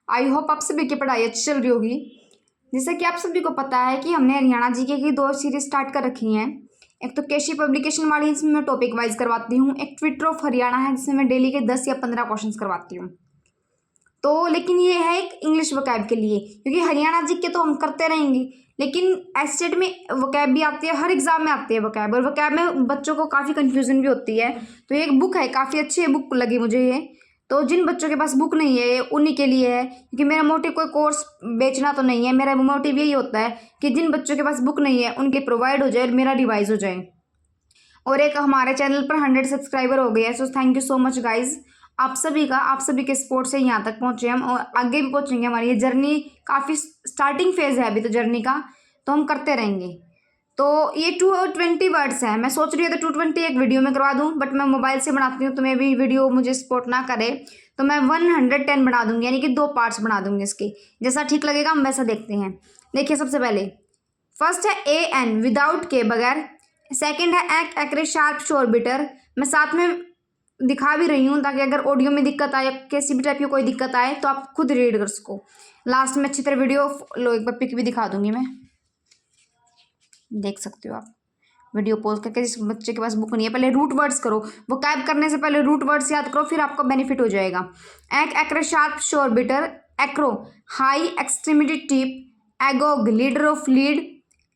I hope आप सभी की पढ़ाई अच्छी चल रही होगी। जैसा कि आप सभी को पता है कि हमने हरियाणा जीके की 2 सीरीज स्टार्ट कर रखी हैं। एक तो केशी पब्लिकेशन वाली, जिसमें मैं टॉपिक वाइज करवाती हूँ। एक ट्विटर ऑफ हरियाणा है, जिसमें मैं डेली के 10 या 15 क्वेश्चंस करवाती हूँ। तो लेकिन ये है एक इंग्लिश वोकैब के लिए, क्योंकि हरियाणा जीके तो हम करते रहेंगे, लेकिन एस्टेट में वोकैब भी आती है, हर एग्जाम में आती है वोकैब, और वोकैब में बच्चों को काफ़ी कंफ्यूजन भी होती है। तो ये एक बुक है, काफ़ी अच्छी बुक लगी मुझे ये। तो जिन बच्चों के पास बुक नहीं है, ये उन्हीं के लिए है, क्योंकि मेरा मोटिव कोई कोर्स बेचना तो नहीं है। मेरा मोटिव यही होता है कि जिन बच्चों के पास बुक नहीं है उनके प्रोवाइड हो जाए और मेरा रिवाइज हो जाए। और एक हमारे चैनल पर 100 सब्सक्राइबर हो गए हैं, so thank you so much guys. आप सभी के सपोर्ट से यहाँ तक पहुँचे हम, और आगे भी पहुँचेंगे। हमारी ये जर्नी काफ़ी स्टार्टिंग फेज है अभी तो जर्नी का, तो हम करते रहेंगे। तो ये 220 वर्ड्स हैं। मैं सोच रही हूँ तो 220 एक वीडियो में करवा दूँ, बट मैं मोबाइल से बनाती हूँ तो मैं भी वीडियो मुझे सपोर्ट ना करे, तो मैं 110 बना दूँगी, यानी कि 2 पार्ट्स बना दूँगी इसके। जैसा ठीक लगेगा हम वैसा देखते हैं। देखिए, सबसे पहले फर्स्ट है ए एन, विदाउट के, बगैर। सेकंड है एक्ट, एक्रे, शार्प, शोर, बिटर। मैं साथ में दिखा भी रही हूँ, ताकि अगर ऑडियो में दिक्कत आए, किसी भी टाइप की कोई दिक्कत आए, तो आप खुद रीड कर सको। लास्ट में अच्छी तरह वीडियो लो, एक बार पिक भी दिखा दूंगी मैं, देख सकते हो आप। वीडियो पॉज करके, जिस बच्चे के पास बुक नहीं है, पहले रूट वर्ड्स करो। वो कैब करने से पहले रूट वर्ड्स याद करो, फिर आपको बेनिफिट हो जाएगा। Ac, acri, sharp, sour, bitter. Acro, high extremity tip. Agog, leader of lead,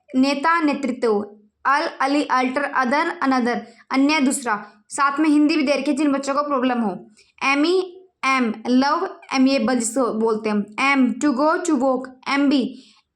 नेता, नेतृत्व। Al, ali, alter, other, another, अन्य, दूसरा। साथ में हिंदी भी दे रखी है जिन बच्चों को प्रॉब्लम हो। एमी, एम, लव, एमिएबल जिसको बोलते हैं। Am, to go, to walk. Am b,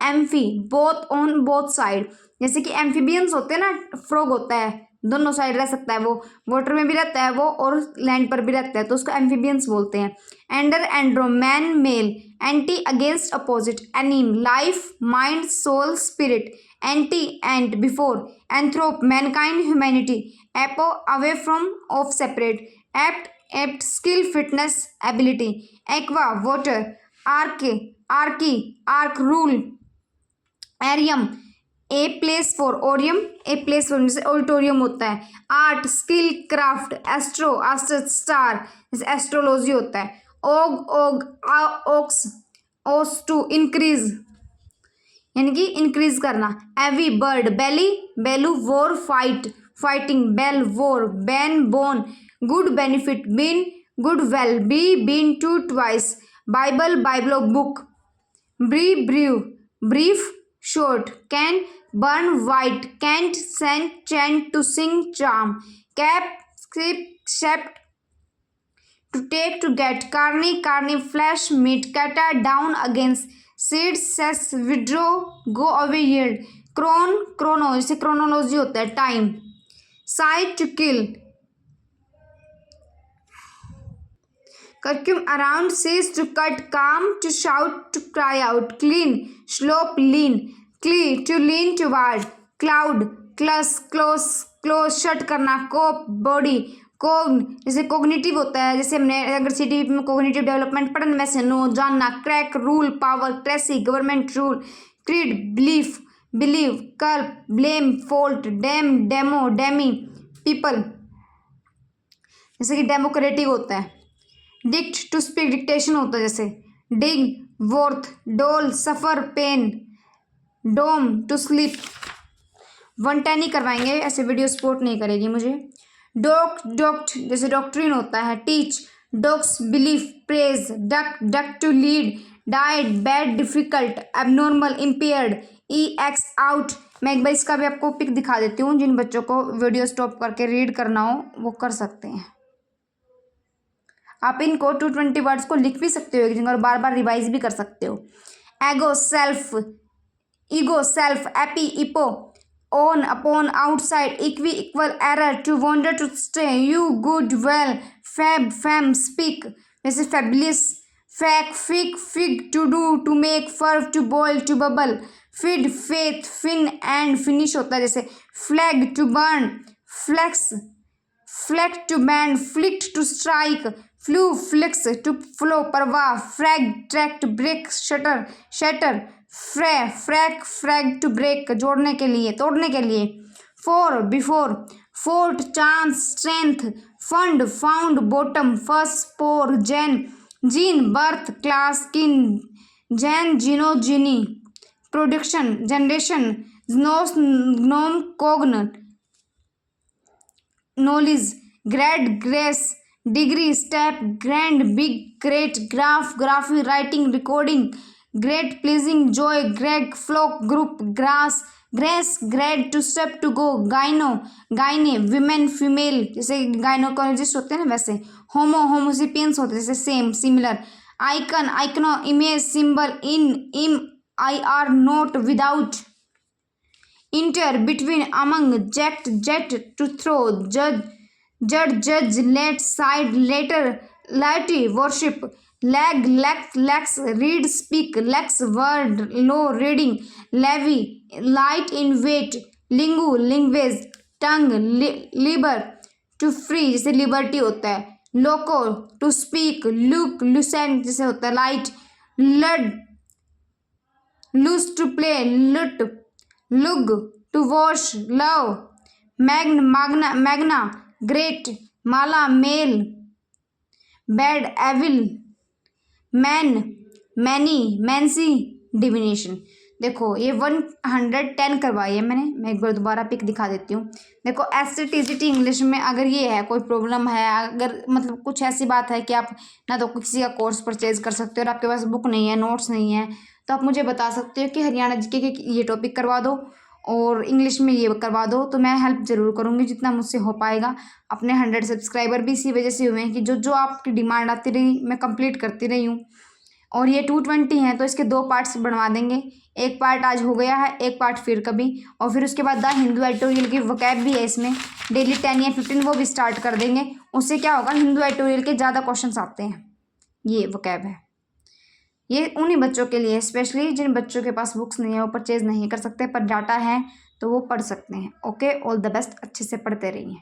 amphi, both on both side. जैसे कि एम्फीबियंस होते हैं ना, फ्रॉग होता है, दोनों साइड रह सकता है वो, वाटर में भी रहता है वो और लैंड पर भी रहता है, तो उसको एम्फीबियंस बोलते हैं। Ander, andro, man, male. Anti, against, opposite. Anim, life, mind, soul, spirit. Ante, and, before. Anthrop, mankind, humanity. Apo, away from, off, separate. Apt, apt, skill, fitness, ability. Aqua, water. Arche, archi, arch, rule. Arium, a place for, orium, a place for जैसे auditorium होता है। Art, skill, craft. Astro, astro, star, जैसे astrology होता है। Aug, aug, aux, aus, to, increase, यानी कि increase करना। एवी, bird. Belli, bellu, war, fight, fighting. Bel, war. Ben, bon. Good, benefit. Bene, good, well. Bi, bin, two, twice. Bible, biblio, book. Bre, brev, brief, short. Can, burn, white. Can't, send, chant, to sing, charm. Cap, skip, shept, to take, to get. Carny, carny, flesh, meat. Cata, down, against. Seed, cess, withdraw, go away, yield. Chron, chrono, जैसे chronology होता है, time. Side, to kill. Curcum, around. Cease, to cut. Calm, to shout, to cry out. Clean, slope, lean. Clee, to lean toward. Cloud, clus, close, shut करना। Corp, body. कोग्न, जैसे cognitive होता है, जैसे हमने अगर सिटी में कोग्निटिव डेवलपमेंट पढ़ा ना, वैसे नो, जानना। Crac, rule, power. Cracy, government rule. Creed, belief, believe. Culp, blame, fault. Dem, demo, demi, people, जैसे कि डेमोक्रेटिक होता है। डिक्ट, टू स्पीक, डिक्टेशन होता है जैसे। Dig, worth. Dole, suffer, pain. Dorm, to sleep. 110 ही करवाएंगे, ऐसे वीडियो सपोर्ट नहीं करेगी मुझे। डॉक, डॉक्ट, जैसे डॉक्ट्रिन होता है। Teach, docs, belief, praise. Duc, duc, to lead. Dys, bad, difficult, abnormal, impaired. E, ex, out. मैं एक बार इसका भी आपको पिक दिखा देती हूँ, जिन बच्चों को वीडियो स्टॉप करके रीड करना हो वो कर सकते हैं। आप इनको 220 वर्ड्स को लिख भी सकते हो और बार बार रिवाइज भी कर सकते हो। Ego, self. Ego, self. Epi, epo. On, upon, outside. Equi, equal. Err, to wander, to stay. Eu, good, well. Fab, fam, speak, जैसे fabulous. Fac, fic, fig, to do, to make. Ferv, to boil, to bubble. Fid, faith, fin, end, finish होता है जैसे। Flag, to burn. Flex, flect, to bend. Flict, to strike. Flu, flux, to flow, परवाह। Frag, tract, break, shatter, shatter. Fre, frac, frag, to break, जोड़ने के लिए, तोड़ने के लिए। Fore, before. Fort, chance, strength. Fund, found, bottom. First, pour, gen. Gene birth class kin gen genogeni production generation gnos gnome cogn knowledge grad gress degree step grand big great graph graphy writing recording grat pleasing joy greg flock group grass gress grade to step to go gyno gyne women female जैसे gynecologist होते हैं ना वैसे homo homo sapiens होते हैं जैसे same similar icon आइकनो image symbol इन इम I R note without inter between among jet jet to throw जज जज late side letter लाइटी worship lag lakes read speak lakes word low reading levy light in wait Lingu लिंग्वेज tongue Libre to free जैसे liberty होता है लोको to speak look Lucent जैसे होता है light लड loose to play लुट लुग to wash love Magna great Mala mail bad evil man many मैंसी divination. देखो ये 110 करवाई है मैंने, मैं एक बार दोबारा पिक दिखा देती हूँ। देखो एसटीजीटी इंग्लिश में अगर ये है कोई प्रॉब्लम है, अगर मतलब कुछ ऐसी बात है कि आप ना तो किसी का कोर्स परचेज कर सकते हो और आपके पास बुक नहीं है नोट्स नहीं है, तो आप मुझे बता सकते हो कि हरियाणा जीके के ये टॉपिक करवा दो और इंग्लिश में ये करवा दो, तो मैं हेल्प ज़रूर करूँगी जितना मुझसे हो पाएगा। अपने 100 सब्सक्राइबर भी इसी वजह से हुए हैं कि जो जो आपकी डिमांड आती रही मैं कंप्लीट करती रही हूँ। और ये 220 हैं तो इसके 2 पार्ट्स बनवा देंगे, एक पार्ट आज हो गया है, एक पार्ट फिर कभी, और फिर उसके बाद द हिंदू एडिटोरियल की वोकैब भी है इसमें, डेली 10 या 15 वो भी स्टार्ट कर देंगे। उससे क्या होगा, हिंदू एडिटोरियल के ज़्यादा क्वेश्चन आते हैं। ये वोकैब है, ये उन्हीं बच्चों के लिए स्पेशली जिन बच्चों के पास बुक्स नहीं है, वो परचेज नहीं कर सकते पर डाटा है तो वो पढ़ सकते हैं। ओके, ऑल द बेस्ट, अच्छे से पढ़ते रहिए।